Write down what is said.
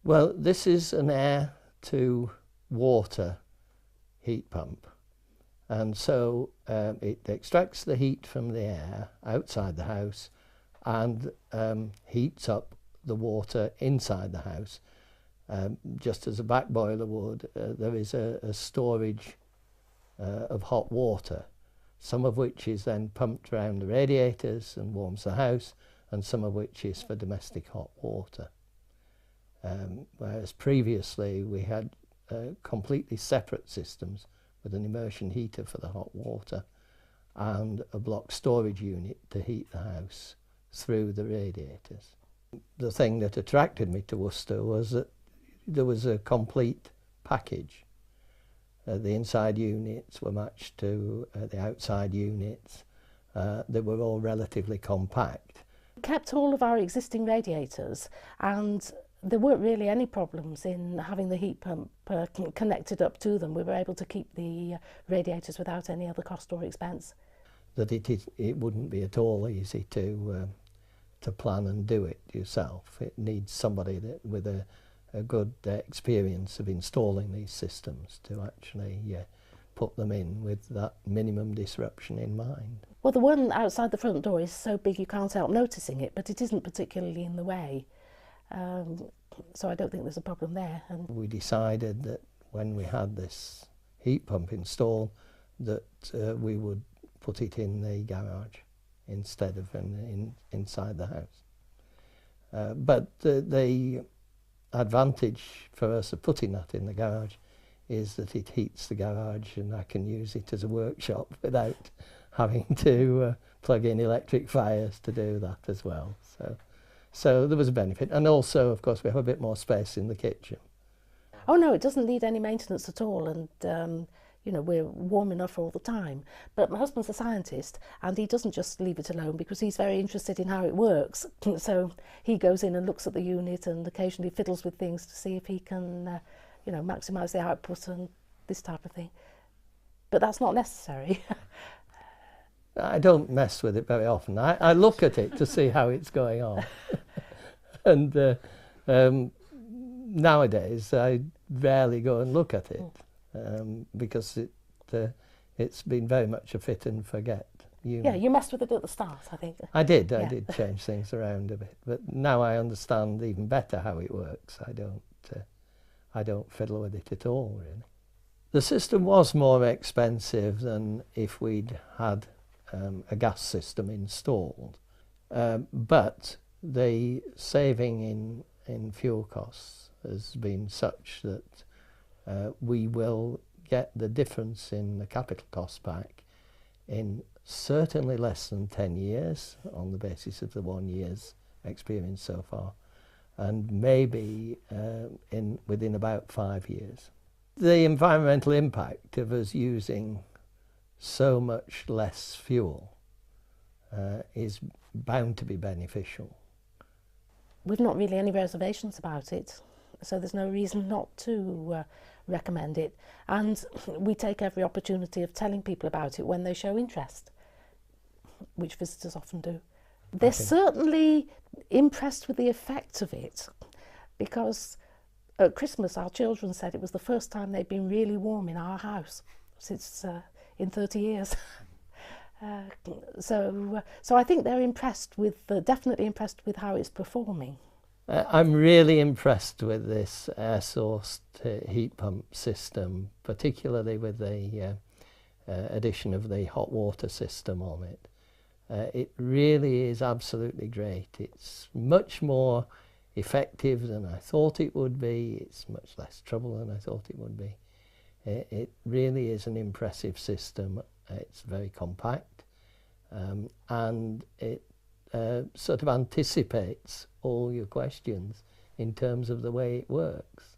Well, this is an air to water heat pump, and so it extracts the heat from the air outside the house and heats up the water inside the house. Just as a back boiler would, there is a storage of hot water, some of which is then pumped around the radiators and warms the house, and some of which is for domestic hot water. Whereas previously we had completely separate systems with an immersion heater for the hot water and a block storage unit to heat the house through the radiators. The thing that attracted me to Worcester was that there was a complete package. The inside units were matched to the outside units. They were all relatively compact. We kept all of our existing radiators, and there weren't really any problems in having the heat pump connected up to them. We were able to keep the radiators without any other cost or expense. That it wouldn't be at all easy to plan and do it yourself. It needs somebody with a good experience of installing these systems to actually put them in with that minimum disruption in mind. Well, the one outside the front door is so big you can't help noticing it, but it isn't particularly in the way. So I don't think there's a problem there. And we decided that when we had this heat pump installed that we would put it in the garage instead of inside the house. But the advantage for us of putting that in the garage is that it heats the garage and I can use it as a workshop without having to plug in electric fires to do that as well. So there was a benefit, and also of course we have a bit more space in the kitchen. Oh no, it doesn't need any maintenance at all, and you know, we're warm enough all the time. But my husband's a scientist and he doesn't just leave it alone because he's very interested in how it works. So he goes in and looks at the unit and occasionally fiddles with things to see if he can you know, maximise the output and this type of thing. But that's not necessary. I don't mess with it very often. I look at it to see how it's going on. And nowadays I rarely go and look at it because it's been very much a fit and forget unit. Yeah, you messed with it at the start, I think. I did change things around a bit, but now I understand even better how it works. I don't fiddle with it at all, really. The system was more expensive than if we'd had a gas system installed, but the saving in fuel costs has been such that we will get the difference in the capital cost back in certainly less than 10 years on the basis of the 1 year's experience so far, and maybe within about 5 years. The environmental impact of us using so much less fuel is bound to be beneficial. We've not really any reservations about it, so there's no reason not to recommend it. And we take every opportunity of telling people about it when they show interest, which visitors often do. They're certainly impressed with the effect of it, because at Christmas our children said it was the first time they'd been really warm in our house since in 30 years. So I think they're impressed with, definitely impressed with how it's performing. I'm really impressed with this air-sourced heat pump system, particularly with the addition of the hot water system on it. It really is absolutely great. It's much more effective than I thought it would be. It's much less trouble than I thought it would be. It really is an impressive system. It's very compact, and it sort of anticipates all your questions in terms of the way it works.